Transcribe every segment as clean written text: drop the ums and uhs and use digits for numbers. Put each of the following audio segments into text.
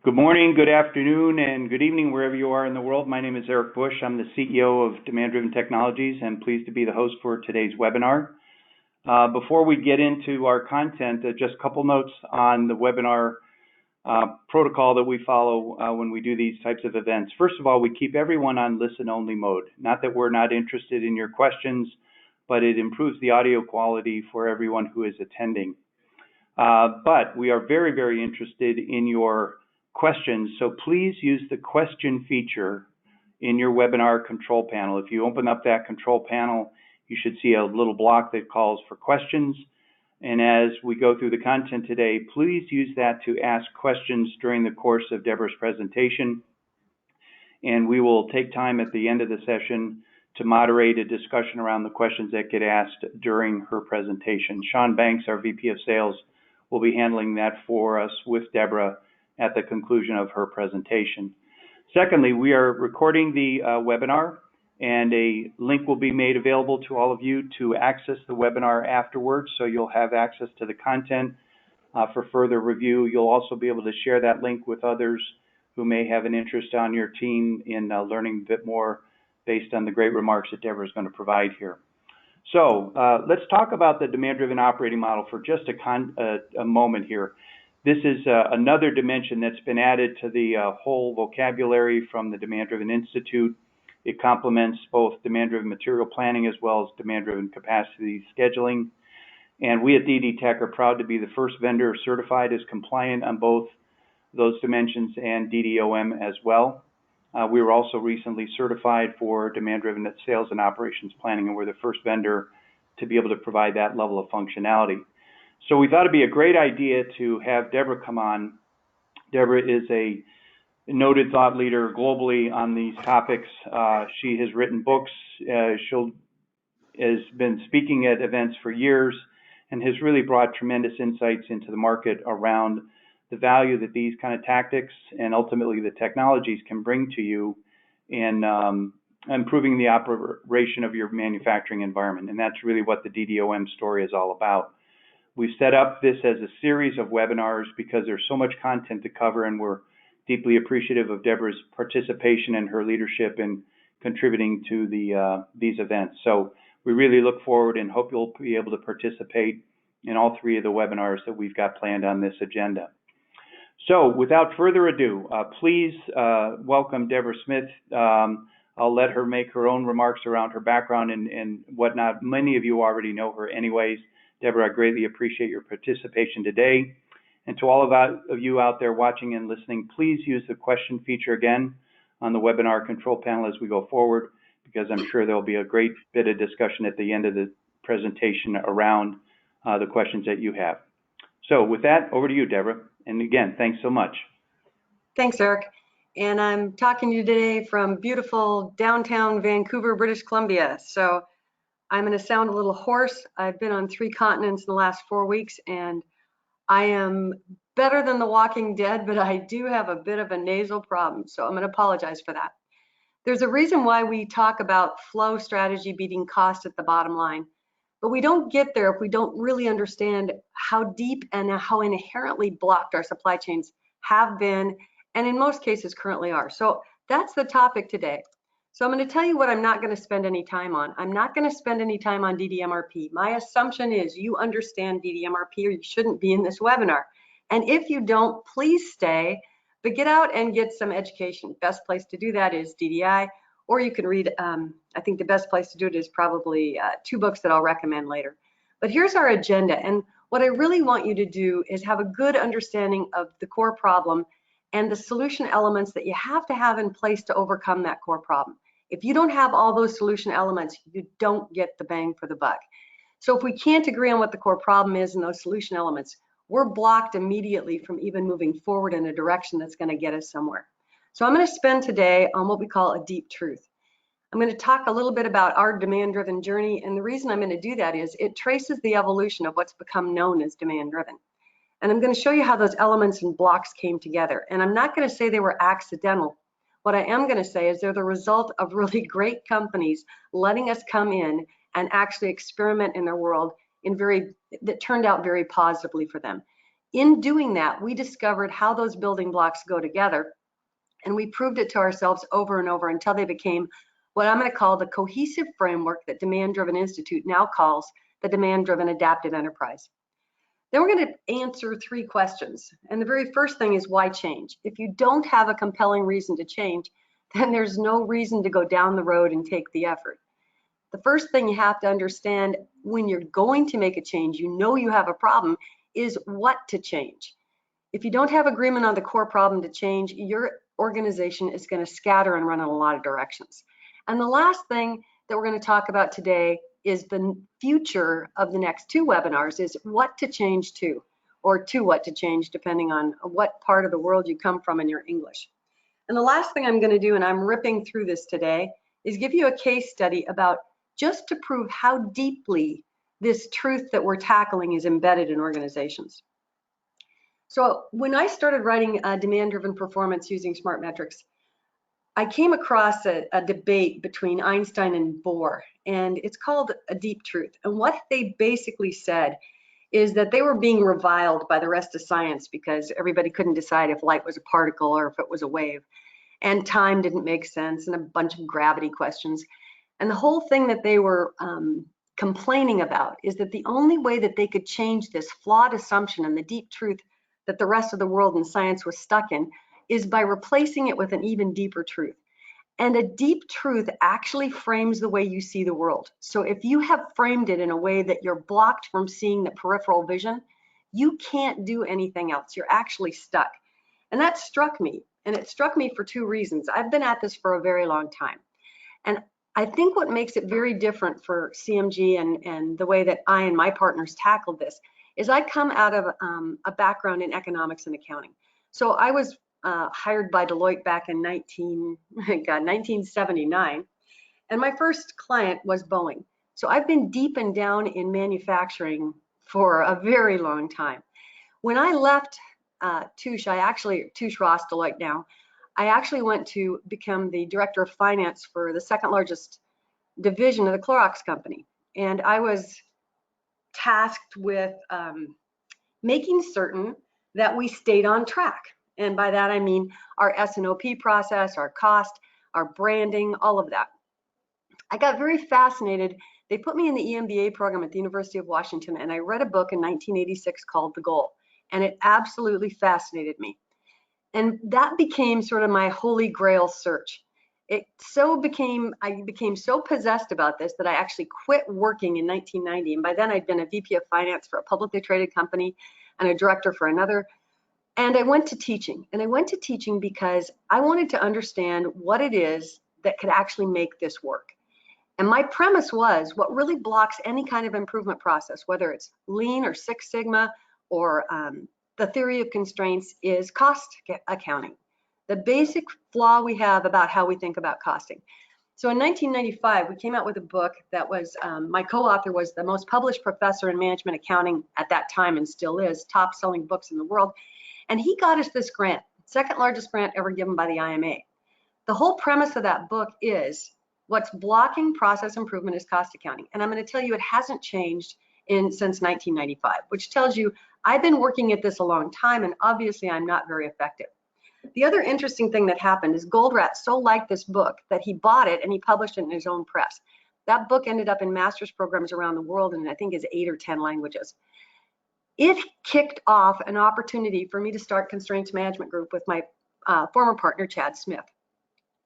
Good morning, good afternoon, and good evening wherever you are in the world. My name is Erik Bush. I'm the CEO of Demand Driven Technologies and pleased to be the host for today's webinar. Before we get into our content, just a couple notes on the webinar protocol that we follow when we do these types of events. First of all, we keep everyone on listen-only mode. Not that we're not interested in your questions, but it improves the audio quality for everyone who is attending. But we are very, very interested in your questions, so please use the question feature in your webinar control panel. If you open up that control panel, you should see a little block that calls for questions. And as we go through the content today, please use that to ask questions during the course of Debra's presentation. And we will take time at the end of the session to moderate a discussion around the questions that get asked during her presentation. Sean Banks, our VP of Sales, will be handling that for us with Debra at the conclusion of her presentation. Secondly, we are recording the webinar, and a link will be made available to all of you to access the webinar afterwards, so you'll have access to the content for further review. You'll also be able to share that link with others who may have an interest on your team in learning a bit more based on the great remarks that Debra is going to provide here. So let's talk about the demand-driven operating model for just a moment here. This is another dimension that's been added to the whole vocabulary from the Demand-Driven Institute. It complements both demand-driven material planning as well as demand-driven capacity scheduling. And we at DD Tech are proud to be the first vendor certified as compliant on both those dimensions and DDOM as well. We were also recently certified for demand-driven sales and operations planning, and we're the first vendor to be able to provide that level of functionality. So we thought it'd be a great idea to have Debra come on. Debra is a noted thought leader globally on these topics. She has written books. She has been speaking at events for years and has really brought tremendous insights into the market around the value that these kind of tactics and ultimately the technologies can bring to you in improving the operation of your manufacturing environment. And that's really what the DDOM story is all about. We've set up this as a series of webinars because there's so much content to cover, and we're deeply appreciative of Debra's participation and her leadership in contributing to these events. So we really look forward and hope you'll be able to participate in all three of the webinars that we've got planned on this agenda. So without further ado, please welcome Debra Smith. I'll let her make her own remarks around her background and whatnot. Many of you already know her anyways. Debra, I greatly appreciate your participation today. And to all of you out there watching and listening, please use the question feature again on the webinar control panel as we go forward, because I'm sure there'll be a great bit of discussion at the end of the presentation around the questions that you have. So with that, over to you, Debra. And again, thanks so much. Thanks, Erik. And I'm talking to you today from beautiful downtown Vancouver, British Columbia. So I'm going to sound a little hoarse. I've been on 3 continents in the last 4 weeks, and I am better than the Walking Dead, but I do have a bit of a nasal problem, so I'm going to apologize for that. There's a reason why we talk about flow strategy beating cost at the bottom line, but we don't get there if we don't really understand how deep and how inherently blocked our supply chains have been, and in most cases currently are. So that's the topic today. So I'm going to tell you what I'm not going to spend any time on. I'm not going to spend any time on DDMRP. My assumption is you understand DDMRP or you shouldn't be in this webinar. And if you don't, please stay, but get out and get some education. Best place to do that is DDI, or you can read, I think the best place to do it is probably 2 books that I'll recommend later. But here's our agenda. And what I really want you to do is have a good understanding of the core problem and the solution elements that you have to have in place to overcome that core problem. If you don't have all those solution elements, you don't get the bang for the buck. So if we can't agree on what the core problem is and those solution elements, we're blocked immediately from even moving forward in a direction that's going to get us somewhere. So I'm going to spend today on what we call a deep truth. I'm going to talk a little bit about our demand-driven journey, and the reason I'm going to do that is it traces the evolution of what's become known as demand-driven. And I'm going to show you how those elements and blocks came together. And I'm not going to say they were accidental. What I am going to say is they're the result of really great companies letting us come in and actually experiment in their world that turned out very positively for them. In doing that, we discovered how those building blocks go together, and we proved it to ourselves over and over until they became what I'm going to call the cohesive framework that Demand Driven Institute now calls the Demand Driven Adaptive Enterprise. Then we're going to answer 3 questions. And the very first thing is, why change? If you don't have a compelling reason to change, then there's no reason to go down the road and take the effort. The first thing you have to understand when you're going to make a change, you know you have a problem, is what to change. If you don't have agreement on the core problem to change, your organization is going to scatter and run in a lot of directions. And the last thing that we're going to talk about today is the future of the next 2 webinars, is what to change to, or to what to change, depending on what part of the world you come from in your English. And the last thing I'm going to do, and I'm ripping through this today, is give you a case study about just to prove how deeply this truth that we're tackling is embedded in organizations. So when I started writing demand-driven performance using smart metrics, I came across a debate between Einstein and Bohr, and it's called a deep truth. And what they basically said is that they were being reviled by the rest of science because everybody couldn't decide if light was a particle or if it was a wave, and time didn't make sense, and a bunch of gravity questions. And the whole thing that they were complaining about is that the only way that they could change this flawed assumption and the deep truth that the rest of the world and science was stuck in is by replacing it with an even deeper truth. And a deep truth actually frames the way you see the world. So if you have framed it in a way that you're blocked from seeing the peripheral vision, you can't do anything else. You're actually stuck. And that struck me. And it struck me for 2 reasons. I've been at this for a very long time. And I think what makes it very different for CMG and the way that I and my partners tackled this is I come out of a background in economics and accounting. So I was hired by Deloitte back in 1979, and my first client was Boeing. So I've been deep and down in manufacturing for a very long time. When I left Touche Ross Deloitte now, I actually went to become the director of finance for the 2nd largest division of the Clorox company. And I was tasked with making certain that we stayed on track. And by that, I mean our S&OP process, our cost, our branding, all of that. I got very fascinated. They put me in the EMBA program at the University of Washington, and I read a book in 1986 called The Goal, and it absolutely fascinated me. And that became sort of my holy grail search. I became so possessed about this that I actually quit working in 1990. And by then I'd been a VP of finance for a publicly traded company and a director for another. And I went to teaching. And I went to teaching because I wanted to understand what it is that could actually make this work. And my premise was what really blocks any kind of improvement process, whether it's Lean or Six Sigma or the theory of constraints, is cost accounting. The basic flaw we have about how we think about costing. So in 1995, we came out with a book that was, my co-author was the most published professor in management accounting at that time and still is, top selling books in the world. And he got us this grant, 2nd largest grant ever given by the IMA. The whole premise of that book is what's blocking process improvement is cost accounting. And I'm going to tell you it hasn't changed since 1995, which tells you I've been working at this a long time and obviously I'm not very effective. The other interesting thing that happened is Goldratt so liked this book that he bought it and he published it in his own press. That book ended up in master's programs around the world and I think is 8 or 10 languages. It kicked off an opportunity for me to start Constraints Management Group with my former partner, Chad Smith.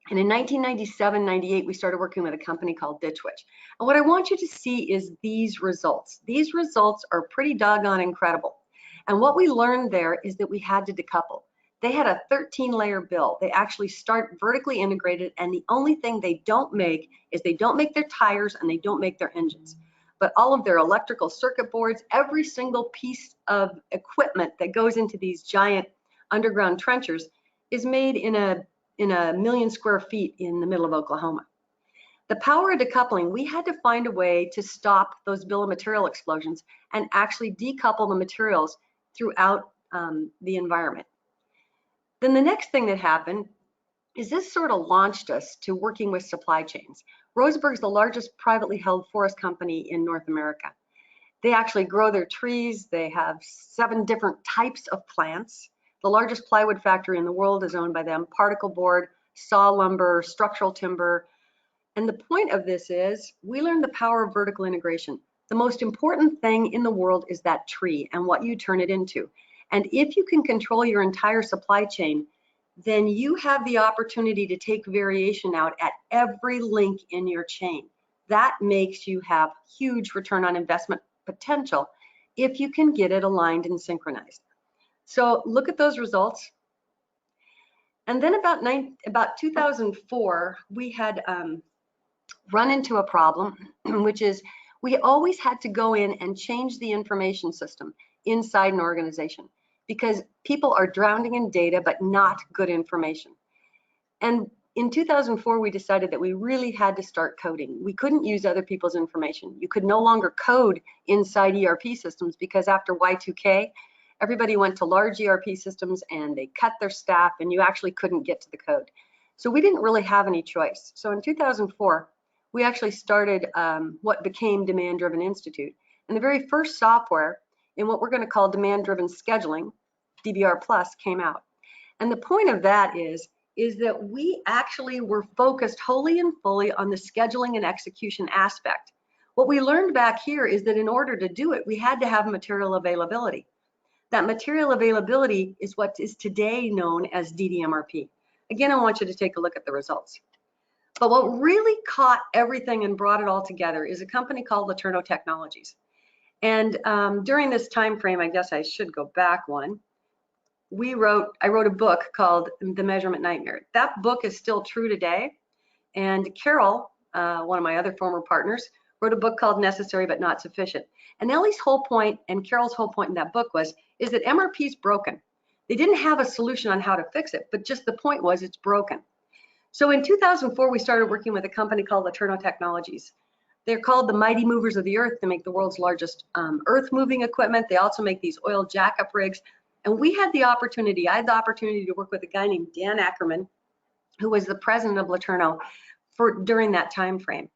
And in 1997-98, we started working with a company called Ditch Witch. And what I want you to see is these results. These results are pretty doggone incredible. And what we learned there is that we had to decouple. They had a 13-layer bill. They actually start vertically integrated, and the only thing they don't make is they don't make their tires and they don't make their engines. But all of their electrical circuit boards, every single piece of equipment that goes into these giant underground trenchers is made in a 1,000,000 square feet in the middle of Oklahoma. The power of decoupling, we had to find a way to stop those bill of material explosions and actually decouple the materials throughout the environment. Then the next thing that happened is this sort of launched us to working with supply chains. Roseburg's the largest privately held forest company in North America. They actually grow their trees. They have 7 different types of plants. The largest plywood factory in the world is owned by them, particle board, saw lumber, structural timber. And the point of this is we learned the power of vertical integration. The most important thing in the world is that tree and what you turn it into. And if you can control your entire supply chain, then you have the opportunity to take variation out at every link in your chain. That makes you have huge return on investment potential if you can get it aligned and synchronized. So look at those results. And then about 2004, we had run into a problem, which is we always had to go in and change the information system inside an organization because people are drowning in data but not good information. And in 2004, we decided that we really had to start coding. We couldn't use other people's information. You could no longer code inside ERP systems because after Y2K, everybody went to large ERP systems and they cut their staff and you actually couldn't get to the code. So we didn't really have any choice. So in 2004, we actually started what became Demand Driven Institute. And the very first software in what we're going to call Demand Driven Scheduling, DBR Plus, came out. And the point of that is that we actually were focused wholly and fully on the scheduling and execution aspect. What we learned back here is that in order to do it, we had to have material availability. That material availability is what is today known as DDMRP. Again, I want you to take a look at the results. But what really caught everything and brought it all together is a company called Laterno Technologies. And during this time frame, I guess I should go back one. I wrote a book called The Measurement Nightmare. That book is still true today. And Carol, one of my other former partners, wrote a book called Necessary But Not Sufficient. And Ellie's whole point and Carol's whole point in that book is that MRP is broken. They didn't have a solution on how to fix it, but just the point was it's broken. So in 2004, we started working with a company called Laterno Technologies. They're called the mighty movers of the earth. They make the world's largest earth moving equipment. They also make these oil jackup rigs. And I had the opportunity to work with a guy named Dan Ackerman, who was the president of Laterno during that time frame.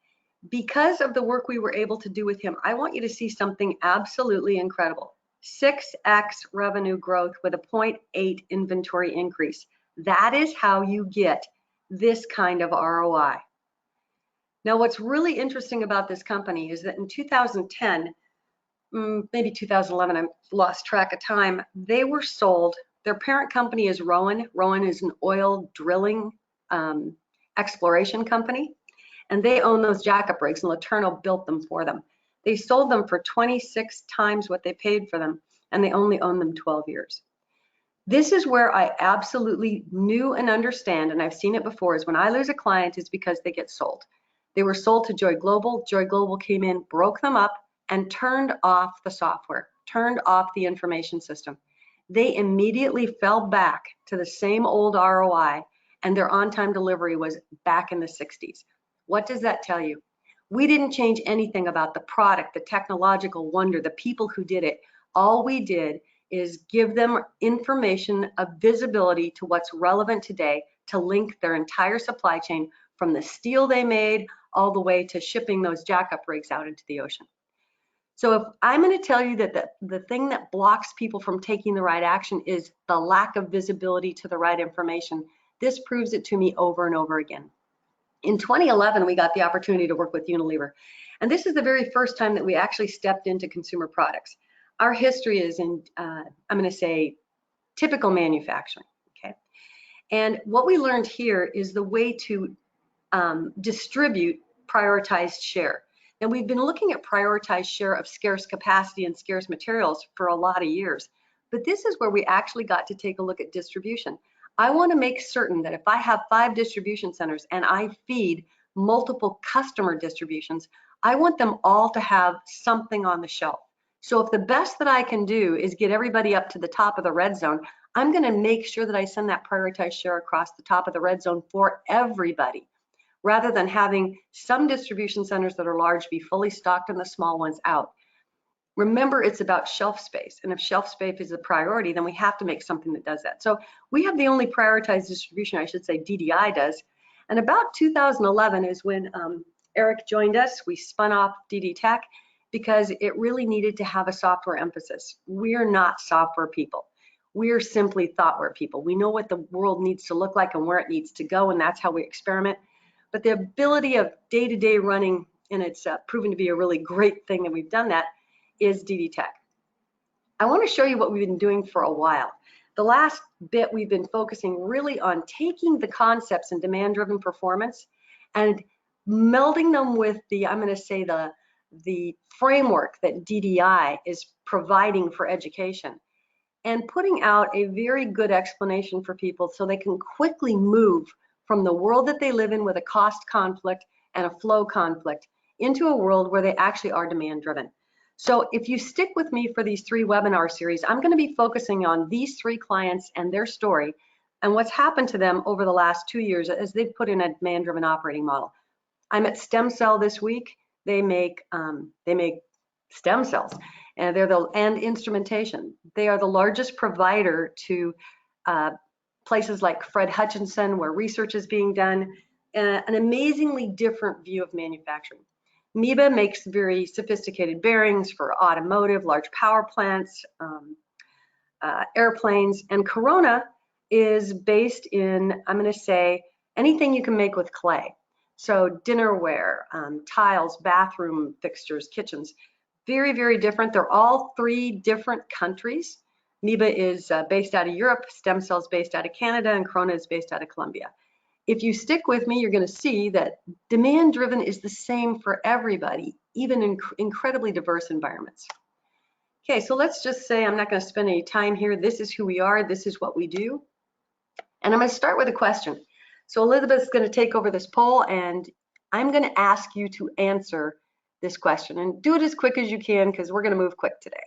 Because of the work we were able to do with him, I want you to see something absolutely incredible. 6x revenue growth with a 0.8 inventory increase. That is how you get this kind of ROI. Now, what's really interesting about this company is that in 2010, maybe 2011, I've lost track of time, they were sold. Their parent company is Rowan. Rowan is an oil drilling exploration company, and they own those jackup rigs, and Laterno built them for them. They sold them for 26 times what they paid for them, and they only own them 12 years. This is where I absolutely knew and understand, and I've seen it before, is when I lose a client, it's because they get sold. They were sold to Joy Global. Joy Global came in, broke them up, and turned off the software, turned off the information system. They immediately fell back to the same old ROI, and their on-time delivery was back in the 60s. What does that tell you? We didn't change anything about the product, the technological wonder, the people who did it. All we did is give them information of visibility to what's relevant today to link their entire supply chain from the steel they made all the way to shipping those jackup rigs out into the ocean. So if I'm going to tell you that the thing that blocks people from taking the right action is the lack of visibility to the right information, this proves it to me over and over again. In 2011, we got the opportunity to work with Unilever. And this is the very first time that we actually stepped into consumer products. Our history is in, I'm going to say, typical manufacturing, okay? And what we learned here is the way to distribute prioritized share. And we've been looking at prioritized share of scarce capacity and scarce materials for a lot of years. But this is where we actually got to take a look at distribution. I want to make certain that if I have 5 distribution centers and I feed multiple customer distributions, I want them all to have something on the shelf. So if the best that I can do is get everybody up to the top of the red zone, I'm going to make sure that I send that prioritized share across the top of the red zone for everybody, rather than having some distribution centers that are large be fully stocked and the small ones out. Remember, it's about shelf space. And if shelf space is a priority, then we have to make something that does that. So we have the only prioritized distribution, I should say DDI does. And about 2011 is when Erik joined us. We spun off DD Tech because it really needed to have a software emphasis. We're not software people. We're simply thoughtware people. We know what the world needs to look like and where it needs to go, and that's how we experiment. But the ability of day-to-day running, and it's proven to be a really great thing that we've done that, is DD Tech. I want to show you what we've been doing for a while. The last bit, we've been focusing really on taking the concepts in demand-driven performance and melding them with I'm going to say the framework that DDI is providing for education, and putting out a very good explanation for people so they can quickly move from the world that they live in with a cost conflict and a flow conflict into a world where they actually are demand-driven. So if you stick with me for these 3 webinar series, I'm going to be focusing on these 3 clients and their story and what's happened to them over the last 2 years as they've put in a demand-driven operating model. I'm at Stem Cell this week. They make stem cells, and and instrumentation. They are the largest provider to places like Fred Hutchinson, where research is being done, an amazingly different view of manufacturing. MEBA makes very sophisticated bearings for automotive, large power plants, airplanes, and Corona is based in, I'm going to say, anything you can make with clay. So dinnerware, tiles, bathroom fixtures, kitchens, very, very different. They're all 3 different countries. MEBA is based out of Europe, Stem Cells based out of Canada, and Corona is based out of Colombia. If you stick with me, you're going to see that demand-driven is the same for everybody, even in incredibly diverse environments. Okay, so let's just say I'm not going to spend any time here. This is who we are. This is what we do. And I'm going to start with a question. So Elizabeth's going to take over this poll, and I'm going to ask you to answer this question. And do it as quick as you can, because we're going to move quick today.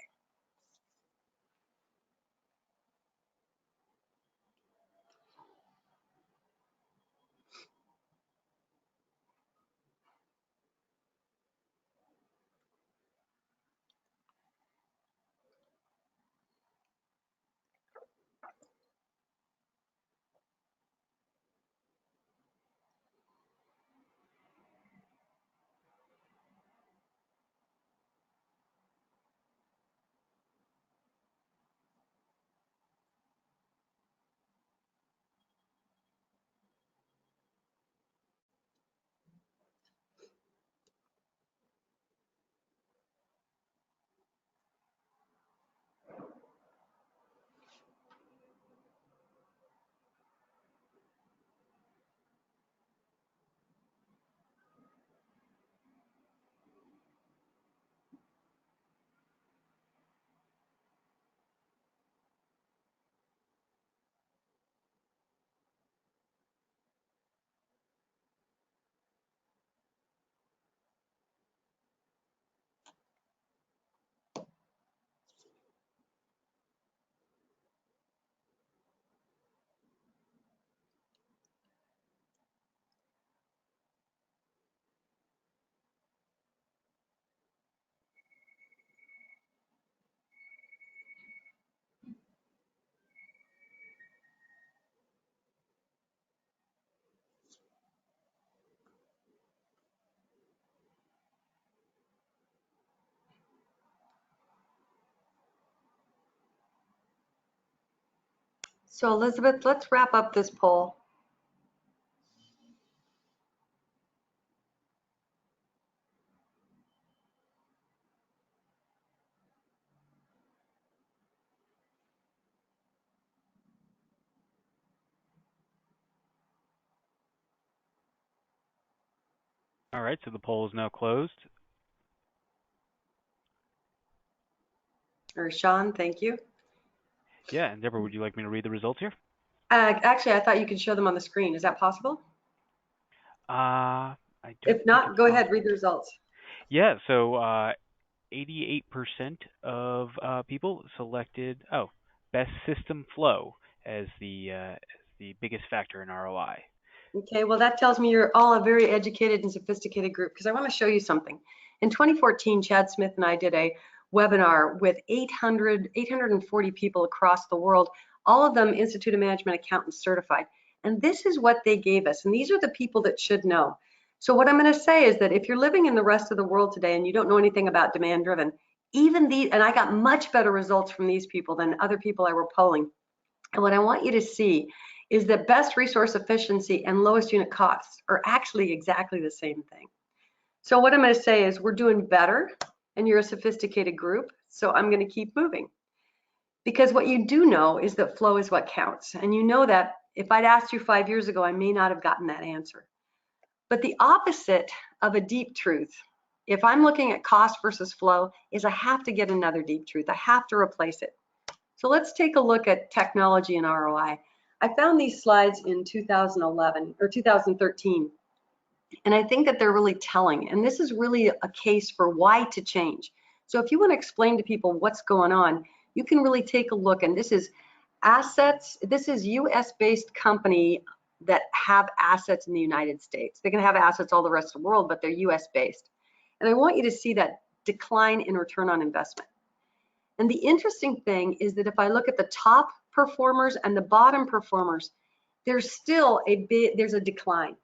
So Elizabeth, let's wrap up this poll. All right, so the poll is now closed. Or Sean, thank you. Yeah, and Deborah, would you like me to read the results here? Actually, I thought you could show them on the screen. Is that possible? I don't. If not, go ahead, read the results. Yeah, so 88% of people selected best system flow as the biggest factor in ROI. Okay, well, that tells me you're all a very educated and sophisticated group, because I want to show you something. In 2014, Chad Smith and I did a webinar with 840 people across the world, all of them Institute of Management Accountants certified. And this is what they gave us. And these are the people that should know. So what I'm going to say is that if you're living in the rest of the world today and you don't know anything about demand driven, and I got much better results from these people than other people I were polling. And what I want you to see is that best resource efficiency and lowest unit costs are actually exactly the same thing. So what I'm going to say is we're doing better and you're a sophisticated group. So I'm going to keep moving. Because what you do know is that flow is what counts. And you know that if I'd asked you 5 years ago, I may not have gotten that answer. But the opposite of a deep truth, if I'm looking at cost versus flow, is I have to get another deep truth. I have to replace it. So let's take a look at technology and ROI. I found these slides in 2011 or 2013, and I think that they're really telling. And this is really a case for why to change. So if you want to explain to people what's going on, you can really take a look. And this is assets. This is US-based company that have assets in the United States. They can have assets all the rest of the world, but they're US-based. And I want you to see that decline in return on investment. And the interesting thing is that if I look at the top performers and the bottom performers, there's still there's a decline.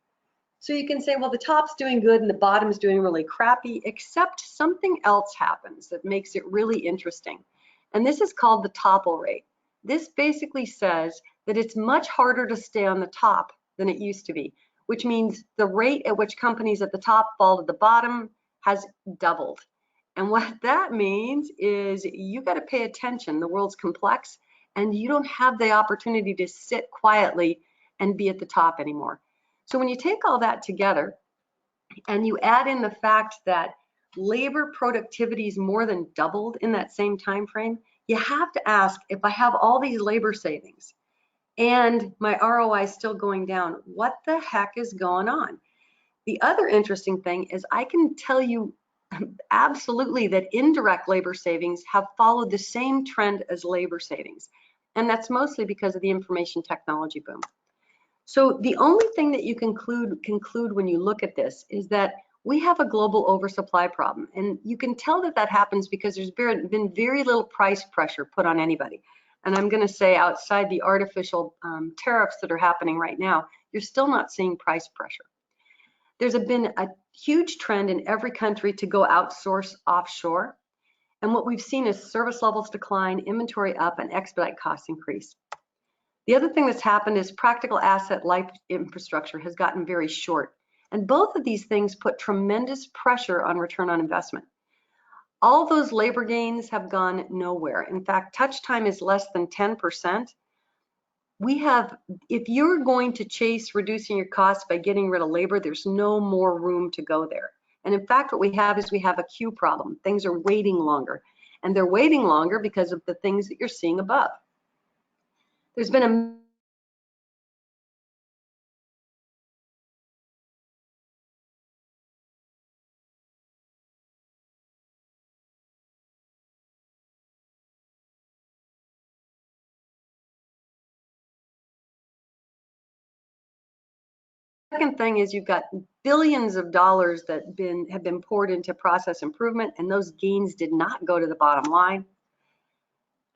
So you can say, well, the top's doing good and the bottom's doing really crappy, except something else happens that makes it really interesting. And this is called the topple rate. This basically says that it's much harder to stay on the top than it used to be, which means the rate at which companies at the top fall to the bottom has doubled. And what that means is you got to pay attention. The world's complex and you don't have the opportunity to sit quietly and be at the top anymore. So when you take all that together and you add in the fact that labor productivity is more than doubled in that same time frame, you have to ask, if I have all these labor savings and my ROI is still going down, what the heck is going on? The other interesting thing is I can tell you absolutely that indirect labor savings have followed the same trend as labor savings. And that's mostly because of the information technology boom. So the only thing that you conclude when you look at this is that we have a global oversupply problem. And you can tell that that happens because there's been very little price pressure put on anybody. And I'm going to say outside the artificial tariffs that are happening right now, you're still not seeing price pressure. There's been a huge trend in every country to go outsource offshore. And what we've seen is service levels decline, inventory up, and expedite costs increase. The other thing that's happened is practical asset life infrastructure has gotten very short. And both of these things put tremendous pressure on return on investment. All those labor gains have gone nowhere. In fact, touch time is less than 10%. If you're going to chase reducing your costs by getting rid of labor, there's no more room to go there. And in fact, what we have is we have a queue problem. Things are waiting longer. And they're waiting longer because of the things that you're seeing above. There's been a second thing is you've got billions of dollars that have been poured into process improvement, and those gains did not go to the bottom line.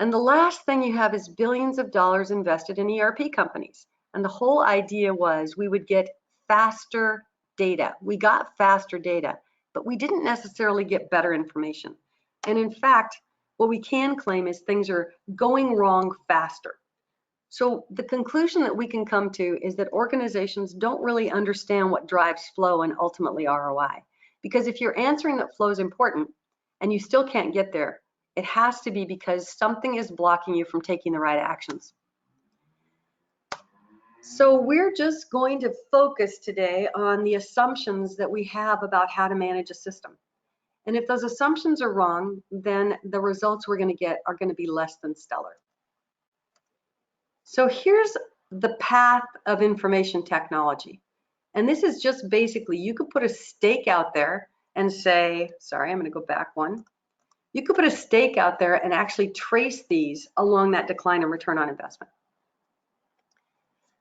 And the last thing you have is billions of dollars invested in ERP companies. And the whole idea was we would get faster data. We got faster data, but we didn't necessarily get better information. And in fact, what we can claim is things are going wrong faster. So the conclusion that we can come to is that organizations don't really understand what drives flow and ultimately ROI. Because if you're answering that flow is important and you still can't get there, it has to be because something is blocking you from taking the right actions. So we're just going to focus today on the assumptions that we have about how to manage a system. And if those assumptions are wrong, then the results we're going to get are going to be less than stellar. So here's the path of information technology. And this is just basically, you could put a stake out there and say, sorry, I'm going to go back one. You could put a stake out there and actually trace these along that decline in return on investment.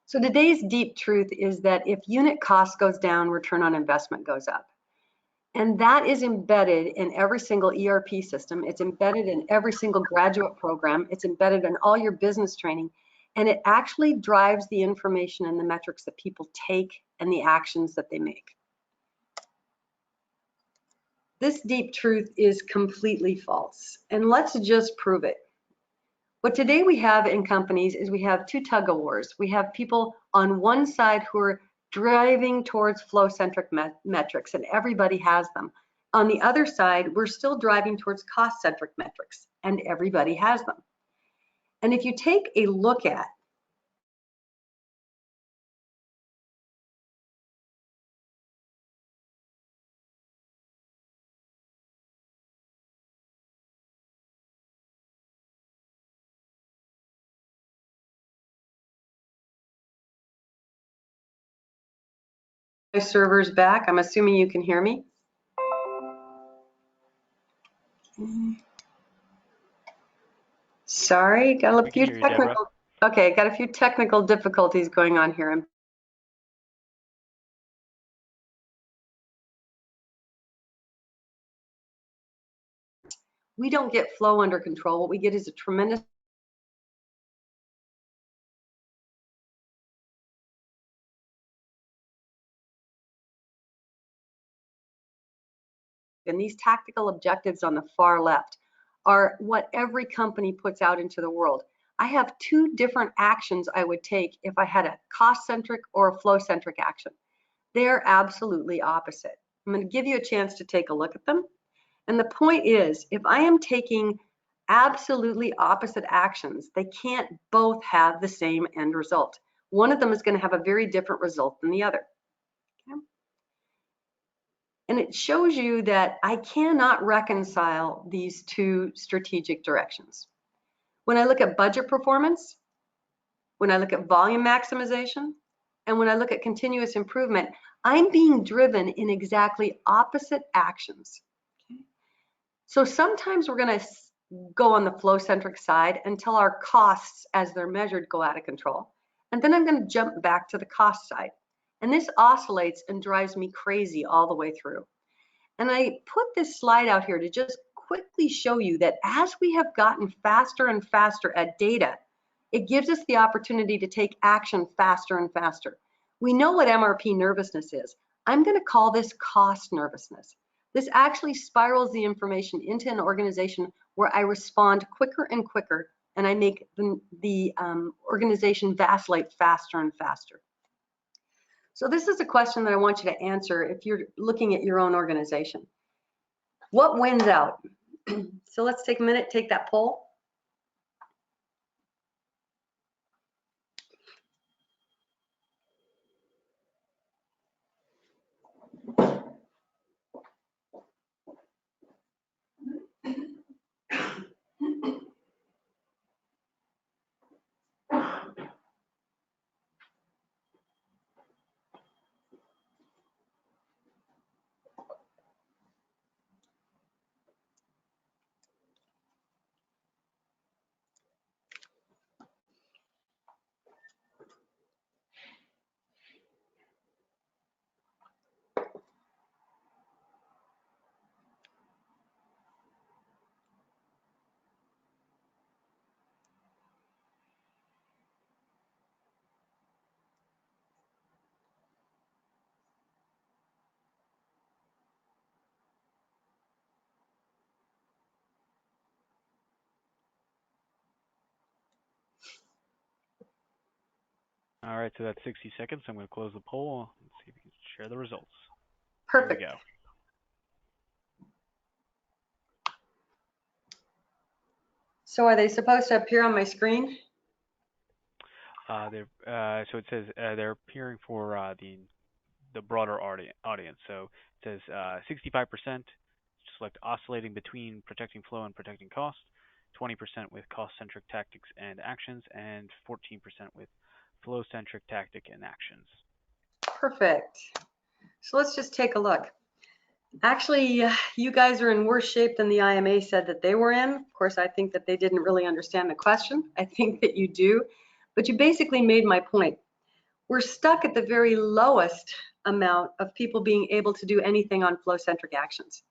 So today's deep truth is that if unit cost goes down, return on investment goes up. And that is embedded in every single ERP system. It's embedded in every single graduate program. It's embedded in all your business training. And it actually drives the information and the metrics that people take and the actions that they make. This deep truth is completely false, and let's just prove it. What today we have in companies is we have two tug of wars. We have people on one side who are driving towards flow-centric metrics, and everybody has them. On the other side, we're still driving towards cost-centric metrics, and everybody has them. And if you take a look at my server's back, I'm assuming you can hear me. Sorry, got a few technical. Okay, got a few technical difficulties going on here. We don't get flow under control. What we get is a tremendous and these tactical objectives on the far left are what every company puts out into the world. I have two different actions I would take if I had a cost-centric or a flow-centric action. They're absolutely opposite. I'm going to give you a chance to take a look at them. And the point is, if I am taking absolutely opposite actions, they can't both have the same end result. One of them is going to have a very different result than the other. Okay? And it shows you that I cannot reconcile these two strategic directions. When I look at budget performance, when I look at volume maximization, and when I look at continuous improvement, I'm being driven in exactly opposite actions. Okay? So sometimes we're going to go on the flow-centric side until our costs, as they're measured, go out of control. And then I'm going to jump back to the cost side. And this oscillates and drives me crazy all the way through. And I put this slide out here to just quickly show you that as we have gotten faster and faster at data, it gives us the opportunity to take action faster and faster. We know what MRP nervousness is. I'm going to call this cost nervousness. This actually spirals the information into an organization where I respond quicker and quicker, and I make the organization vacillate faster and faster. So this is a question that I want you to answer if you're looking at your own organization. What wins out? So let's take a minute, take that poll. All right, so that's 60 seconds. I'm going to close the poll and see if we can share the results. Perfect. Here we go. So are they supposed to appear on my screen? So it says they're appearing for the broader audience. So it says 65% select oscillating between protecting flow and protecting cost, 20% with cost-centric tactics and actions, and 14% with flow-centric tactic and actions. Perfect. So let's just take a look. Actually, you guys are in worse shape than the IMA said that they were in. Of course, I think that they didn't really understand the question. I think that you do, but you basically made my point. We're stuck at the very lowest amount of people being able to do anything on flow-centric actions.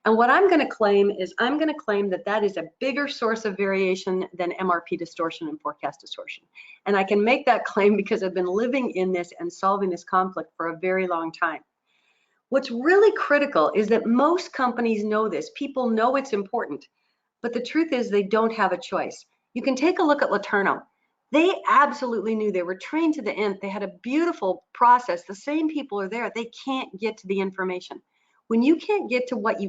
And what I'm going to claim is I'm going to claim that that is a bigger source of variation than MRP distortion and forecast distortion. And I can make that claim because I've been living in this and solving this conflict for a very long time. What's really critical is that most companies know this. People know it's important, but the truth is they don't have a choice. You can take a look at Laterno. They absolutely knew, they were trained to the nth. They had a beautiful process. The same people are there. They can't get to the information. When you can't get to what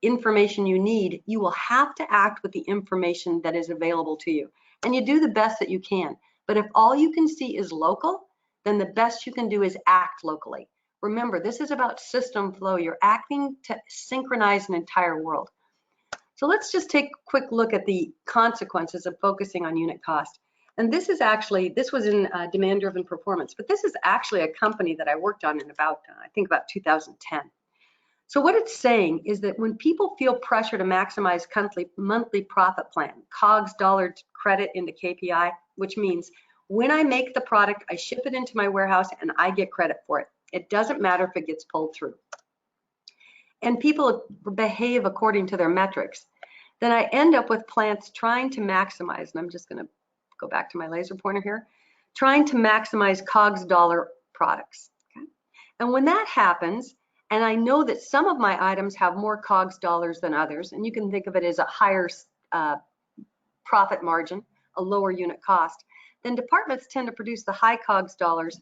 information you need, you will have to act with the information that is available to you. And you do the best that you can. But if all you can see is local, then the best you can do is act locally. Remember, this is about system flow. You're acting to synchronize an entire world. So let's just take a quick look at the consequences of focusing on unit cost. And this was in demand-driven performance, but this is actually a company that I worked on in about, I think about 2010. So what it's saying is that when people feel pressure to maximize monthly profit plan, COGS dollar credit into KPI, which means when I make the product, I ship it into my warehouse and I get credit for it. It doesn't matter if it gets pulled through. And people behave according to their metrics. Then I end up with plants trying to maximize, and I'm just going to go back to my laser pointer here, trying to maximize COGS dollar products. Okay? And when that happens, and I know that some of my items have more COGS dollars than others, and you can think of it as a higher profit margin, a lower unit cost, then departments tend to produce the high COGS dollars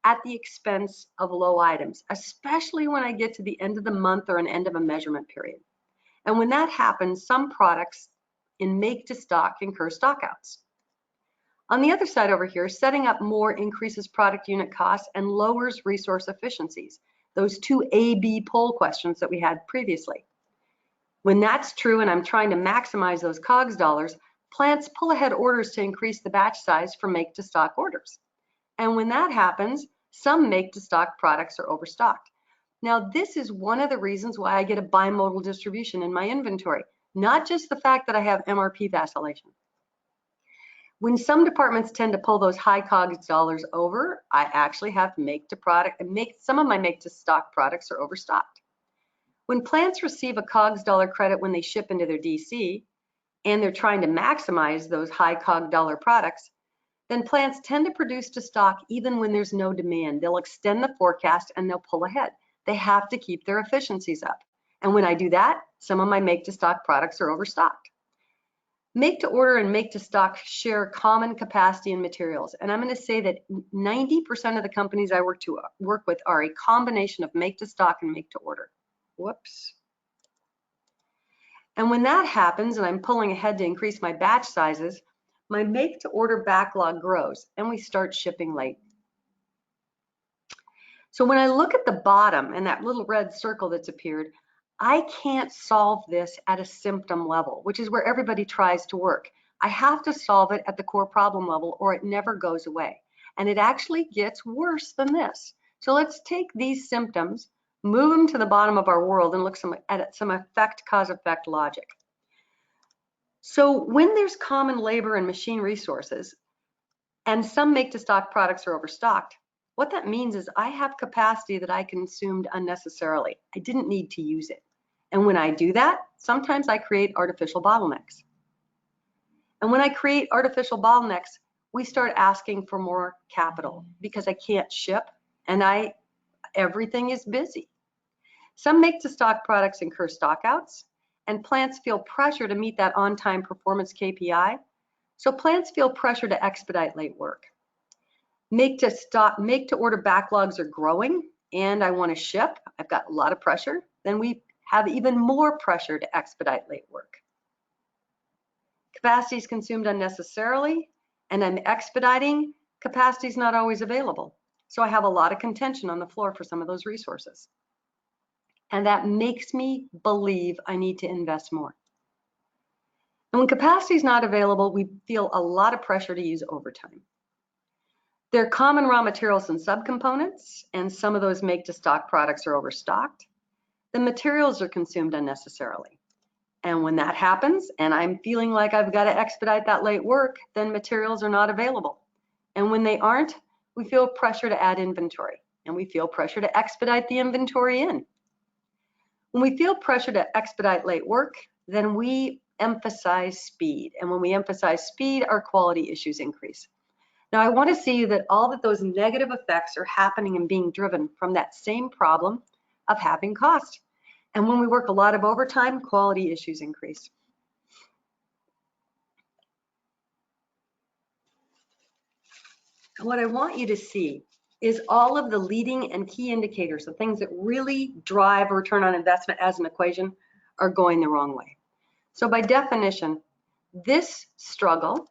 at the expense of low items, especially when I get to the end of the month or an end of a measurement period. And when that happens, some products in make to stock incur stockouts. On the other side over here, setting up more increases product unit costs and lowers resource efficiencies. Those two A-B poll questions that we had previously. When that's true and I'm trying to maximize those COGS dollars, plants pull ahead orders to increase the batch size for make to stock orders. And when that happens, some make to stock products are overstocked. Now, this is one of the reasons why I get a bimodal distribution in my inventory, not just the fact that I have MRP vacillation. When some departments tend to pull those high COGS dollars over, I actually have some of my make to stock products are overstocked. When plants receive a COGS dollar credit when they ship into their DC, and they're trying to maximize those high COGS dollar products, then plants tend to produce to stock even when there's no demand. They'll extend the forecast and they'll pull ahead. They have to keep their efficiencies up. And when I do that, some of my make to stock products are overstocked. Make to order and make to stock share common capacity and materials. And I'm going to say that 90% of the companies I work with are a combination of make to stock and make to order. Whoops. And when that happens and I'm pulling ahead to increase my batch sizes, my make to order backlog grows and we start shipping late. So when I look at the bottom and that little red circle that's appeared, I can't solve this at a symptom level, which is where everybody tries to work. I have to solve it at the core problem level or it never goes away. And it actually gets worse than this. So let's take these symptoms, move them to the bottom of our world and look at some effect, cause effect logic. So when there's common labor and machine resources and some make to stock products are overstocked, what that means is I have capacity that I consumed unnecessarily. I didn't need to use it. And when I do that, sometimes I create artificial bottlenecks. And when I create artificial bottlenecks, we start asking for more capital because I can't ship and everything is busy. Some make to stock products incur stockouts and plants feel pressure to meet that on-time performance KPI. So plants feel pressure to expedite late work. Make to order backlogs are growing and I want to ship. I've got a lot of pressure. Then we have even more pressure to expedite late work. Capacity is consumed unnecessarily and I'm expediting. Capacity is not always available. So I have a lot of contention on the floor for some of those resources. And that makes me believe I need to invest more. And when capacity is not available, we feel a lot of pressure to use overtime. There are common raw materials and subcomponents, and some of those make to stock products are overstocked. The materials are consumed unnecessarily. And when that happens, and I'm feeling like I've got to expedite that late work, then materials are not available. And when they aren't, we feel pressure to add inventory, and we feel pressure to expedite the inventory in. When we feel pressure to expedite late work, then we emphasize speed. And when we emphasize speed, our quality issues increase. Now, I want to see that all of those negative effects are happening and being driven from that same problem of having cost. And when we work a lot of overtime, quality issues increase. What I want you to see is all of the leading and key indicators, the things that really drive return on investment as an equation, are going the wrong way. So by definition, this struggle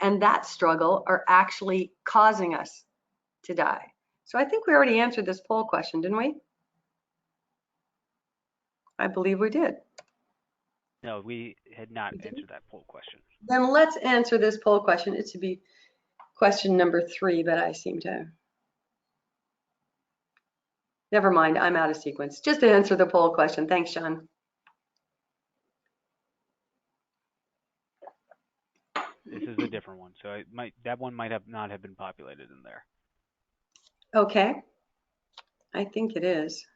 and that struggle are actually causing us to die. So I think we already answered this poll question, didn't we? I believe we did. No, we had not answered that poll question. Then let's answer this poll question. It should be question number 3, but I seem to. Never mind, I'm out of sequence. Just answer the poll question. Thanks, Sean. This is a different one, so that one might not have been populated in there. Okay, I think it is.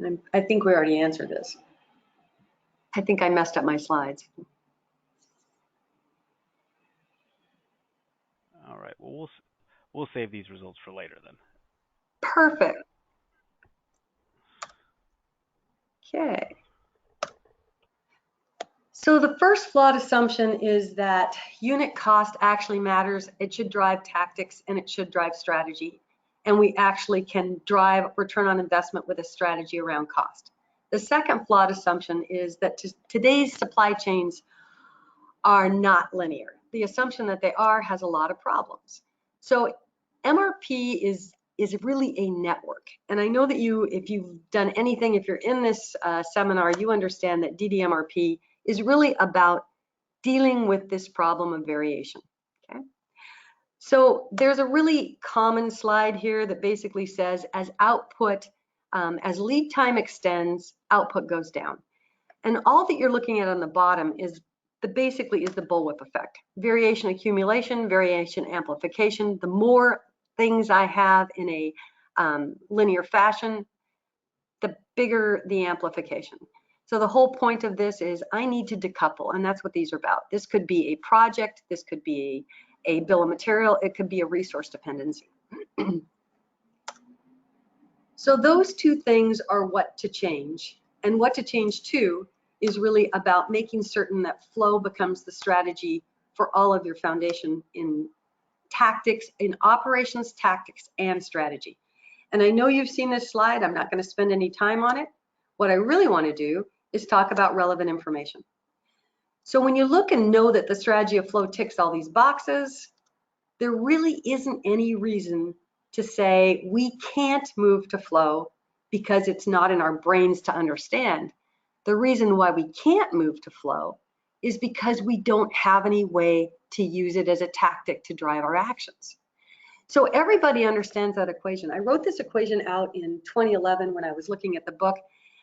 And I think we already answered this. I think I messed up my slides. All right. Well, we'll save these results for later then. Perfect. Okay. So the first flawed assumption is that unit cost actually matters. It should drive tactics and it should drive strategy. And we actually can drive return on investment with a strategy around cost. The second flawed assumption is that today's supply chains are not linear. The assumption that they are has a lot of problems. So MRP is really a network. And I know that if you've done anything, if you're in this seminar, you understand that DDMRP is really about dealing with this problem of variation. Okay? So there's a really common slide here that basically says as lead time extends, output goes down. And all that you're looking at on the bottom is basically the bullwhip effect. Variation accumulation, variation amplification. The more things I have in a linear fashion, the bigger the amplification. So the whole point of this is I need to decouple, and that's what these are about. This could be a project, this could be a bill of material, it could be a resource dependency. So those two things are what to change. And what to change to is really about making certain that flow becomes the strategy for all of your foundation in tactics, in operations, tactics, and strategy. And I know you've seen this slide. I'm not going to spend any time on it. What I really want to do is talk about relevant information. So when you look and know that the strategy of flow ticks all these boxes, there really isn't any reason to say we can't move to flow because it's not in our brains to understand. The reason why we can't move to flow is because we don't have any way to use it as a tactic to drive our actions. So everybody understands that equation. I wrote this equation out in 2011 when I was looking at the book,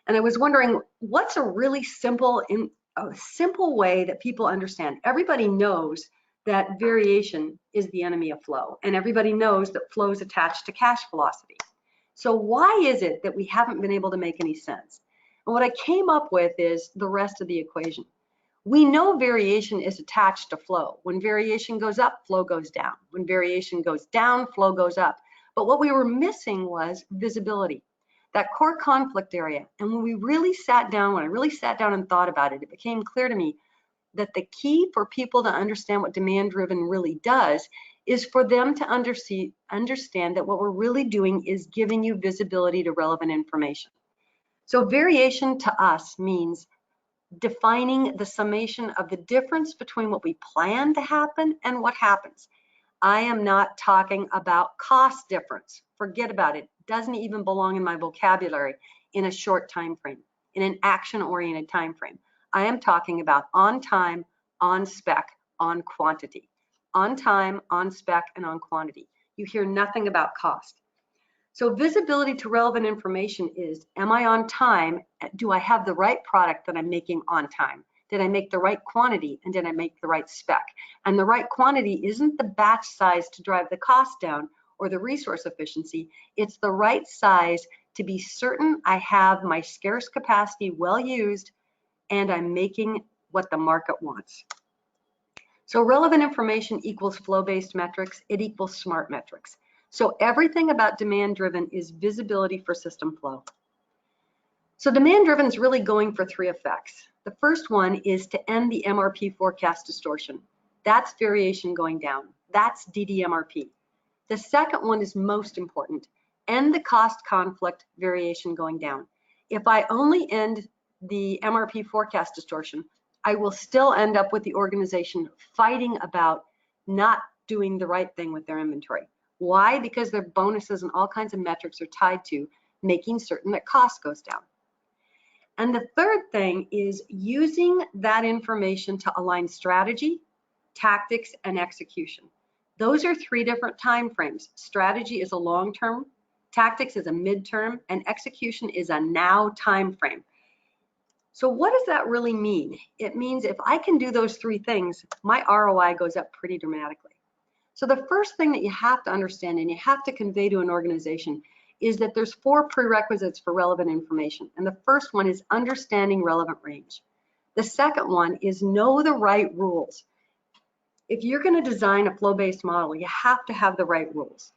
and I was wondering what's a really simple way that people understand. Everybody knows that variation is the enemy of flow, and everybody knows that flow is attached to cash velocity. So why is it that we haven't been able to make any sense? And what I came up with is the rest of the equation. We know variation is attached to flow. When variation goes up, flow goes down. When variation goes down, flow goes up. But what we were missing was visibility, that core conflict area. And when I really sat down and thought about it, it became clear to me that the key for people to understand what demand-driven really does is for them to understand that what we're really doing is giving you visibility to relevant information. So variation to us means defining the summation of the difference between what we plan to happen and what happens. I am not talking about cost difference. Forget about it. It doesn't even belong in my vocabulary in a short time frame, in an action-oriented time frame. I am talking about on time, on spec, on quantity. On time, on spec, and on quantity. You hear nothing about cost. So visibility to relevant information is, am I on time? Do I have the right product that I'm making on time? Did I make the right quantity, and did I make the right spec? And the right quantity isn't the batch size to drive the cost down or the resource efficiency. It's the right size to be certain I have my scarce capacity well used and I'm making what the market wants. So relevant information equals flow-based metrics. It equals smart metrics. So everything about demand-driven is visibility for system flow. So demand-driven is really going for three effects. The first one is to end the MRP forecast distortion. That's variation going down. That's DDMRP. The second one is most important. End the cost conflict, variation going down. If I only end the MRP forecast distortion, I will still end up with the organization fighting about not doing the right thing with their inventory. Why? Because their bonuses and all kinds of metrics are tied to making certain that cost goes down. And the third thing is using that information to align strategy, tactics, and execution. Those are three different time frames. Strategy is a long-term, tactics is a mid-term, and execution is a now time frame. So what does that really mean? It means if I can do those three things, my ROI goes up pretty dramatically. So the first thing that you have to understand and you have to convey to an organization is that there's 4 prerequisites for relevant information. And the first one is understanding relevant range. The second one is know the right rules. If you're going to design a flow-based model, you have to have the right rules.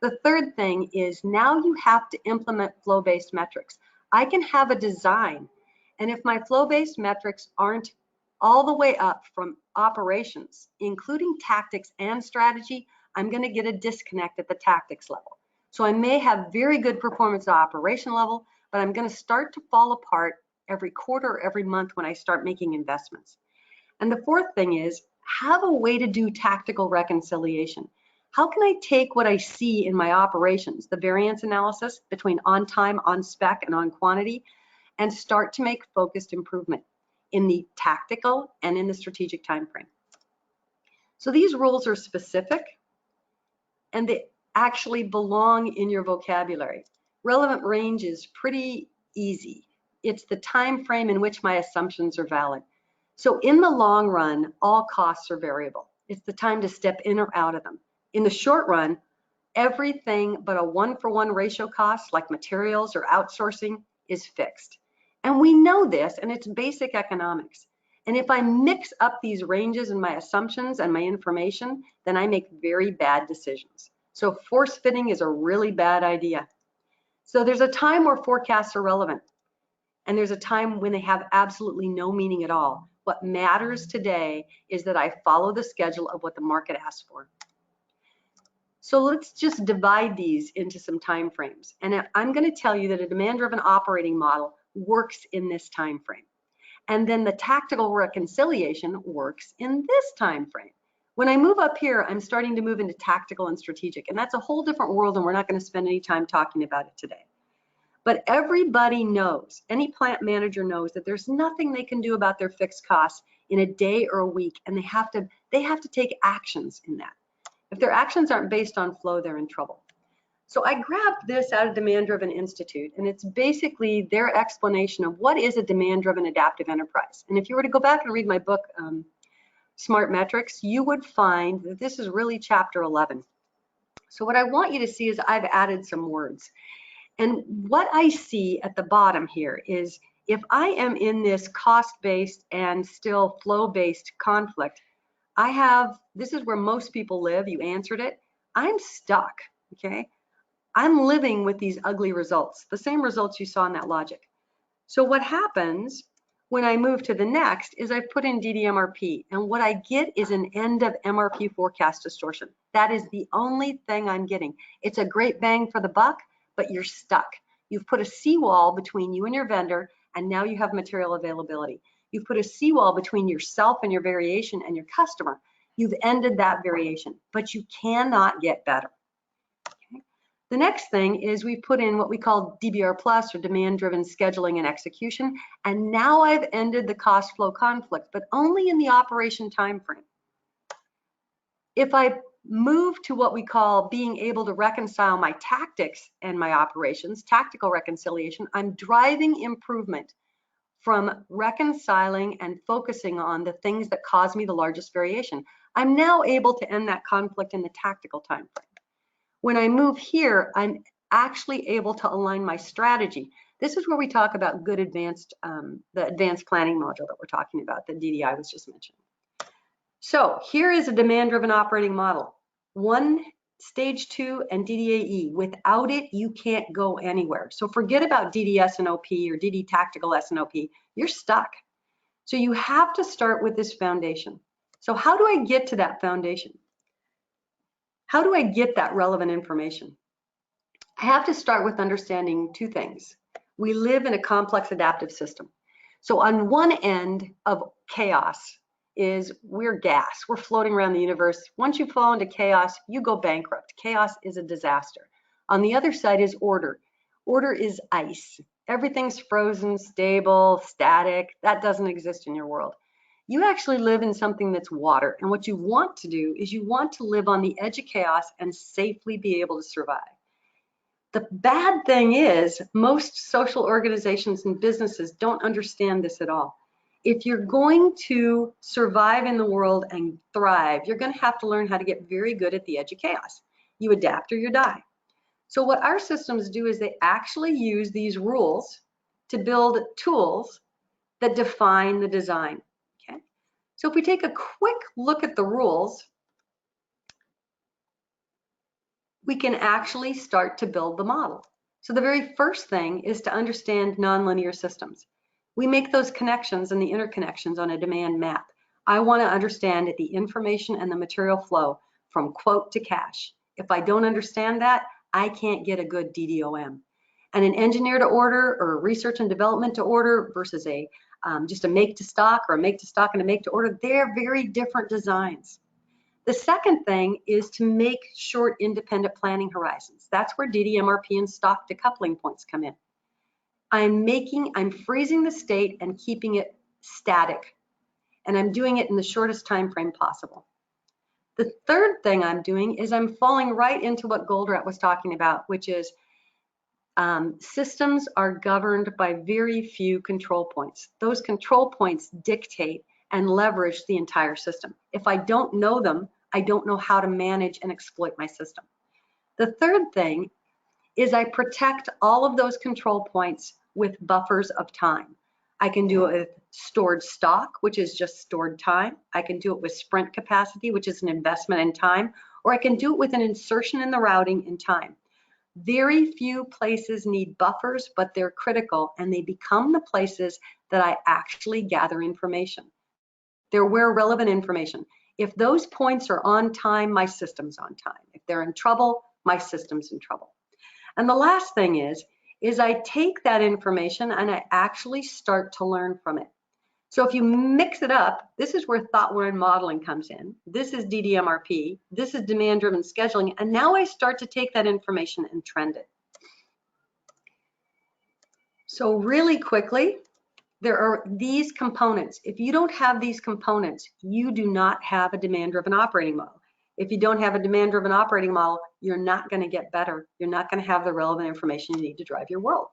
The third thing is now you have to implement flow-based metrics. I can have a design, and if my flow-based metrics aren't all the way up from operations, including tactics and strategy, I'm going to get a disconnect at the tactics level. So I may have very good performance at operation level, but I'm going to start to fall apart every quarter or every month when I start making investments. And the fourth thing is have a way to do tactical reconciliation. How can I take what I see in my operations, the variance analysis between on time, on spec, and on quantity, and start to make focused improvement in the tactical and in the strategic time frame? So these rules are specific and they actually belong in your vocabulary. Relevant range is pretty easy. It's the time frame in which my assumptions are valid. So in the long run, all costs are variable. It's the time to step in or out of them. In the short run, everything but a 1-for-1 ratio cost like materials or outsourcing is fixed. And we know this, and it's basic economics. And if I mix up these ranges in my assumptions and my information, then I make very bad decisions. So force fitting is a really bad idea. So there's a time where forecasts are relevant, and there's a time when they have absolutely no meaning at all. What matters today is that I follow the schedule of what the market asks for. So let's just divide these into some time frames. And I'm going to tell you that a demand-driven operating model works in this time frame. And then the tactical reconciliation works in this time frame. When I move up here, I'm starting to move into tactical and strategic, and that's a whole different world, and we're not going to spend any time talking about it today. But everybody knows, any plant manager knows that there's nothing they can do about their fixed costs in a day or a week, and they have to take actions in that. If their actions aren't based on flow, they're in trouble. So I grabbed this out of Demand Driven Institute, and it's basically their explanation of what is a demand-driven adaptive enterprise. And if you were to go back and read my book, Smart Metrics, you would find that this is really chapter 11. So what I want you to see is I've added some words. And what I see at the bottom here is if I am in this cost-based and still flow-based conflict, this is where most people live, you answered it, I'm stuck, okay? I'm living with these ugly results, the same results you saw in that logic. So what happens when I move to the next is I put in DDMRP, and what I get is an end of MRP forecast distortion. That is the only thing I'm getting. It's a great bang for the buck, but you're stuck. You've put a seawall between you and your vendor, and now you have material availability. You've put a seawall between yourself and your variation and your customer. You've ended that variation, but you cannot get better. Okay? The next thing is we put in what we call DBR plus, or demand-driven scheduling and execution, and now I've ended the cost flow conflict, but only in the operation time frame. If I move to what we call being able to reconcile my tactics and my operations, tactical reconciliation, I'm driving improvement from reconciling and focusing on the things that cause me the largest variation. I'm now able to end that conflict in the tactical time frame. When I move here, I'm actually able to align my strategy. This is where we talk about good advanced, the advanced planning module that we're talking about that DDI was just mentioning. So here is a demand-driven operating model. 1, stage 2, and DDAE. Without it, you can't go anywhere. So forget about DD S&OP or DD Tactical S&OP. You're stuck. So you have to start with this foundation. So how do I get to that foundation? How do I get that relevant information? I have to start with understanding 2 things. We live in a complex adaptive system. So on one end of chaos is we're gas. We're floating around the universe. Once you fall into chaos, you go bankrupt. Chaos is a disaster. On the other side is order. Order is ice. Everything's frozen, stable, static. That doesn't exist in your world. You actually live in something that's water. And what you want to do is you want to live on the edge of chaos and safely be able to survive. The bad thing is most social organizations and businesses don't understand this at all. If you're going to survive in the world and thrive, you're going to have to learn how to get very good at the edge of chaos. You adapt or you die. So what our systems do is they actually use these rules to build tools that define the design. Okay? So if we take a quick look at the rules, we can actually start to build the model. So the very first thing is to understand nonlinear systems. We make those connections and the interconnections on a demand map. I want to understand the information and the material flow from quote to cash. If I don't understand that, I can't get a good DDOM. And an engineer to order or a research and development to order versus a just a make to stock or a make to stock and a make to order, they're very different designs. The second thing is to make short independent planning horizons. That's where DDMRP and stock decoupling points come in. I'm freezing the state and keeping it static. And I'm doing it in the shortest time frame possible. The third thing I'm doing is I'm falling right into what Goldratt was talking about, which is systems are governed by very few control points. Those control points dictate and leverage the entire system. If I don't know them, I don't know how to manage and exploit my system. The third thing is I protect all of those control points with buffers of time. I can do it with stored stock, which is just stored time. I can do it with sprint capacity, which is an investment in time, or I can do it with an insertion in the routing in time. Very few places need buffers, but they're critical, and they become the places that I actually gather information. They're where relevant information. If those points are on time, my system's on time. If they're in trouble, my system's in trouble. And the last thing is I take that information and I actually start to learn from it. So if you mix it up, this is where thought-learned modeling comes in. This is DDMRP. This is demand-driven scheduling. And now I start to take that information and trend it. So really quickly, there are these components. If you don't have these components, you do not have a demand-driven operating model. If you don't have a demand-driven operating model, you're not going to get better. You're not going to have the relevant information you need to drive your world.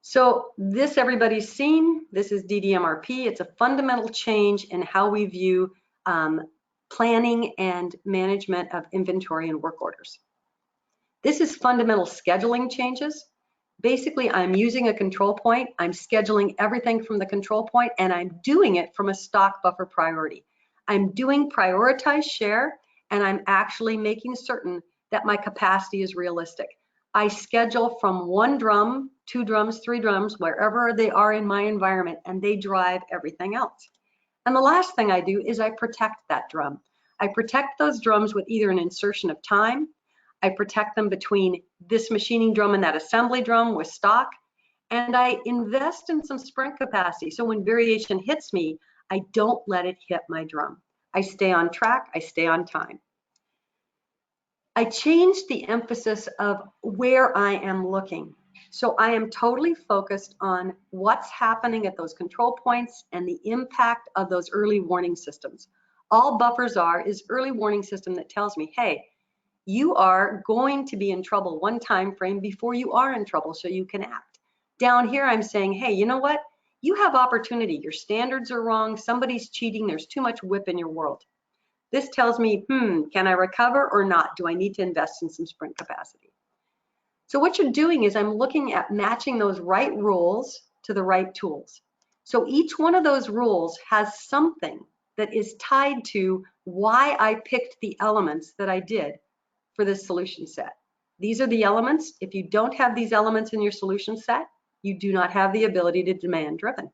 So this everybody's seen. This is DDMRP. It's a fundamental change in how we view planning and management of inventory and work orders. This is fundamental scheduling changes. Basically, I'm using a control point. I'm scheduling everything from the control point, and I'm doing it from a stock buffer priority. I'm doing prioritized share, and I'm actually making certain that my capacity is realistic. I schedule from 1 drum, 2 drums, 3 drums, wherever they are in my environment, and they drive everything else. And the last thing I do is I protect that drum. I protect those drums with either an insertion of time. I protect them between this machining drum and that assembly drum with stock, and I invest in some sprint capacity. So when variation hits me, I don't let it hit my drum. I stay on track, I stay on time. I changed the emphasis of where I am looking. So I am totally focused on what's happening at those control points and the impact of those early warning systems. All buffers are is early warning system that tells me, hey, you are going to be in trouble one time frame before you are in trouble so you can act. Down here, I'm saying, hey, you know what? You have opportunity. Your standards are wrong. Somebody's cheating. There's too much whip in your world. This tells me, can I recover or not? Do I need to invest in some sprint capacity? So what you're doing is I'm looking at matching those right rules to the right tools. So each one of those rules has something that is tied to why I picked the elements that I did for this solution set. These are the elements. If you don't have these elements in your solution set, you do not have the ability to demand driven.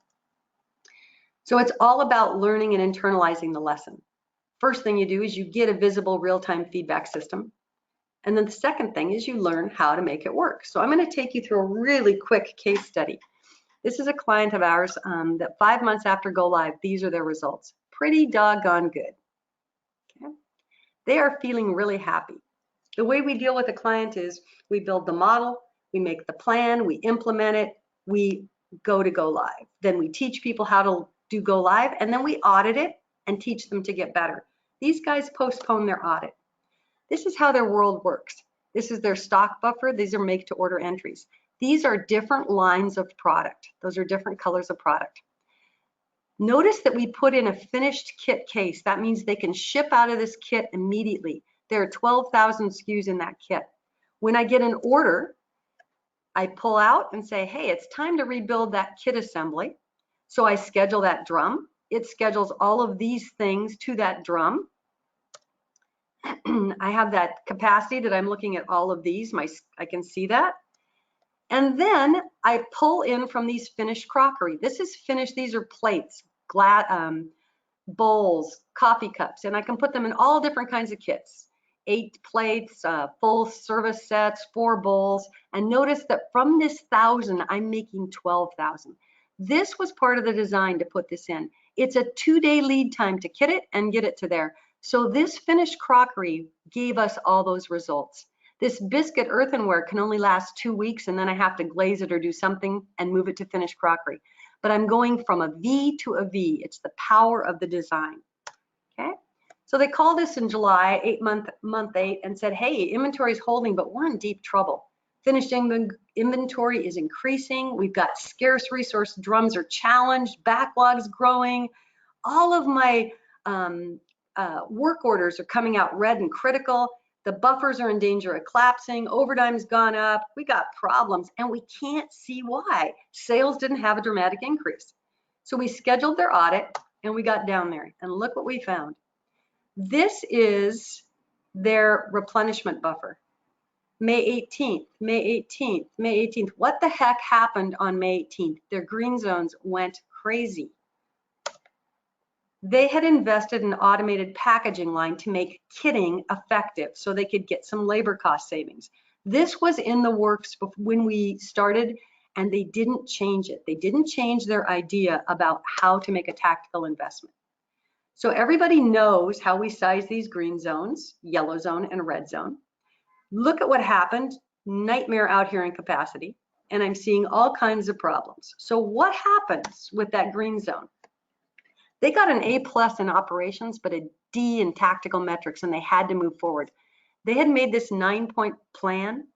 So it's all about learning and internalizing the lesson. First thing you do is you get a visible real-time feedback system. And then the second thing is you learn how to make it work. So I'm going to take you through a really quick case study. This is a client of ours that 5 months after go live, these are their results. Pretty doggone good. Okay? They are feeling really happy. The way we deal with a client is we build the model, we make the plan, we implement it, we go live. Then we teach people how to do go live, and then we audit it and teach them to get better. These guys postpone their audit. This is how their world works. This is their stock buffer. These are make to order entries. These are different lines of product. Those are different colors of product. Notice that we put in a finished kit case. That means they can ship out of this kit immediately. There are 12,000 SKUs in that kit. When I get an order, I pull out and say, hey, it's time to rebuild that kit assembly. So I schedule that drum. It schedules all of these things to that drum. I have that capacity that I'm looking at all of these. I can see that. And then I pull in from these finished crockery. This is finished. These are plates, bowls, coffee cups, and I can put them in all different kinds of kits. 8 plates, full service sets, 4 bowls. And notice that from this 1,000, I'm making 12,000. This was part of the design to put this in. It's a 2-day lead time to kit it and get it to there. So this finished crockery gave us all those results. This biscuit earthenware can only last 2 weeks, and then I have to glaze it or do something and move it to finished crockery. But I'm going from a V to a V. It's the power of the design. Okay. So they called us in July, month 8, and said, hey, inventory is holding, but we're in deep trouble. Finished inventory is increasing. We've got scarce resource drums are challenged, backlogs growing. All of my work orders are coming out red and critical. The buffers are in danger of collapsing. Overtime's gone up. We got problems, and we can't see why. Sales didn't have a dramatic increase. So we scheduled their audit, and we got down there, and look what we found. This is their replenishment buffer. May 18th, May 18th, May 18th. What the heck happened on May 18th? Their green zones went crazy. They had invested in an automated packaging line to make kitting effective so they could get some labor cost savings. This was in the works when we started, and they didn't change it. They didn't change their idea about how to make a tactical investment. So everybody knows how we size these green zones, yellow zone and red zone. Look at what happened, nightmare out here in capacity, and I'm seeing all kinds of problems. So what happens with that green zone? They got an A+ in operations, but a D in tactical metrics, and they had to move forward. They had made this 9-point plan,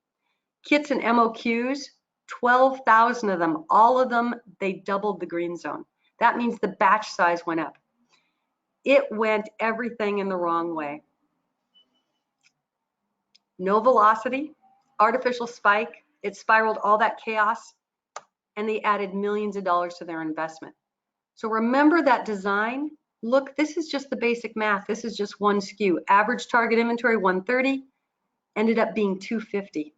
kits and MOQs, 12,000 of them, all of them, they doubled the green zone. That means the batch size went up. It went everything in the wrong way. No velocity, artificial spike, it spiraled all that chaos, and they added millions of dollars to their investment. So remember that design. Look, this is just the basic math. This is just one SKU. Average target inventory 130, ended up being 250.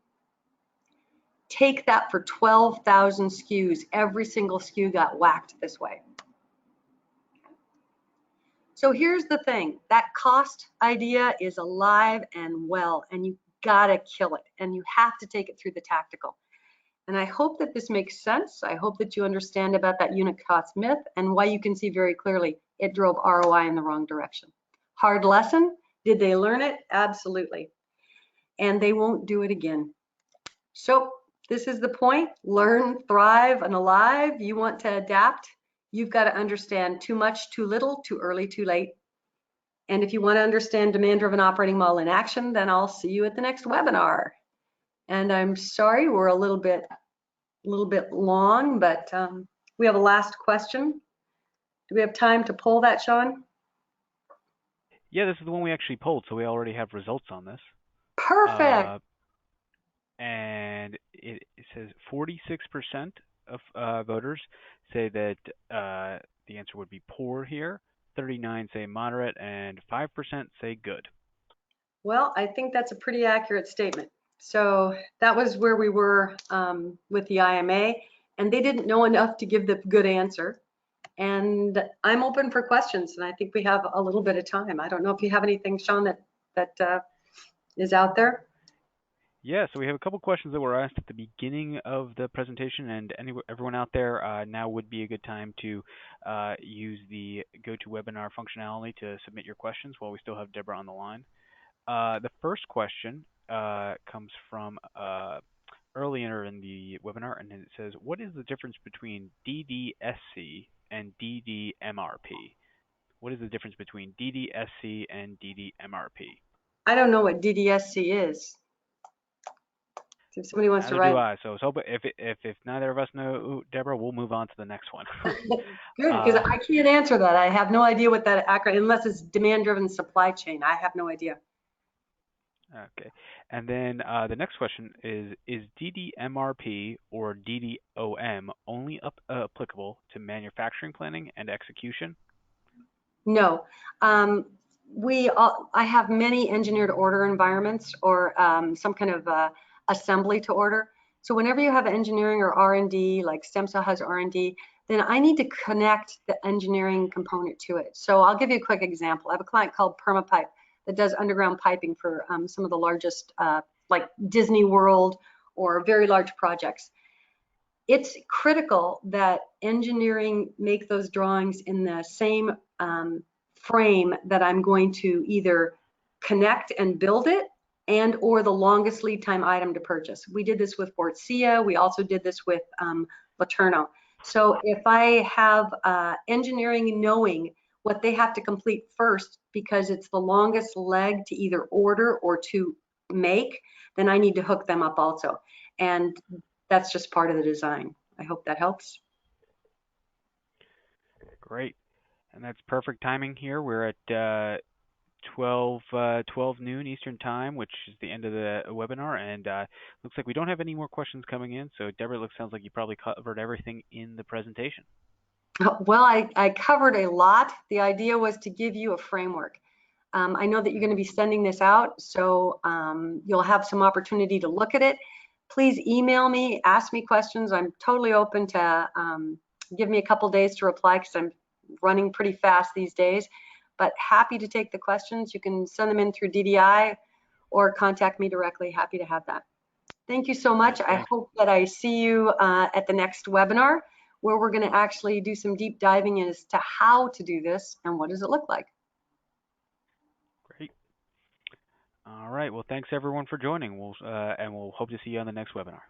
Take that for 12,000 SKUs. Every single SKU got whacked this way. So here's the thing. That cost idea is alive and well, and you gotta kill it, and you have to take it through the tactical. And I hope that this makes sense. I hope that you understand about that unit cost myth and why you can see very clearly it drove ROI in the wrong direction. Hard lesson. Did they learn it? Absolutely. And they won't do it again. So this is the point. Learn, thrive, and alive. You want to adapt. You've got to understand too much, too little, too early, too late. And if you want to understand demand-driven operating model in action, then I'll see you at the next webinar. And I'm sorry we're a little bit long, but we have a last question. Do we have time to poll that, Sean? Yeah, this is the one we actually polled, so we already have results on this. Perfect. and it says 46% of voters say that the answer would be poor here. 39 say moderate, and 5% say good. Well, I think that's a pretty accurate statement. So that was where we were with the IMA, and they didn't know enough to give the good answer. And I'm open for questions, and I think we have a little bit of time. I don't know if you have anything, Sean, that is out there. Yeah, so we have a couple questions that were asked at the beginning of the presentation, and everyone out there, now would be a good time to use the GoToWebinar functionality to submit your questions while we still have Debra on the line. The first question comes from earlier in the webinar, and it says, what is the difference between DDSC and DDMRP? What is the difference between DDSC and DDMRP? I don't know what DDSC is. If somebody wants to Neither write. do I. So if neither of us know, Debra, we'll move on to the next one. Good, because I can't answer that. I have no idea what that acronym, unless it's demand-driven supply chain. I have no idea. Okay. And then the next question is DDMRP or DDOM only applicable to manufacturing planning and execution? No. I have many engineered order environments or some kind of assembly to order. So whenever you have engineering or R&D, like Stem Cell has R&D, then I need to connect the engineering component to it. So I'll give you a quick example. I have a client called Permapipe that does underground piping for some of the largest, like Disney World or very large projects. It's critical that engineering make those drawings in the same frame that I'm going to either connect and build it and or the longest lead time item to purchase. We did this with Fortsia. We also did this with Laterno. So if I have engineering knowing what they have to complete first because it's the longest leg to either order or to make, then I need to hook them up also. And that's just part of the design. I hope that helps. Great. And that's perfect timing here. We're at 12 noon Eastern Time, which is the end of the webinar, and looks like we don't have any more questions coming in. So Debra, sounds like you probably covered everything in the presentation. Well, I covered a lot. The idea was to give you a framework. I know that you're going to be sending this out, so you'll have some opportunity to look at it. Please email me, ask me questions. I'm totally open to give me a couple days to reply because I'm running pretty fast these days, but happy to take the questions. You can send them in through DDI or contact me directly. Happy to have that. Thank you so much. I hope that I see you at the next webinar where we're going to actually do some deep diving as to how to do this and what does it look like. Great. All right. Well, thanks everyone for joining. And we'll hope to see you on the next webinar.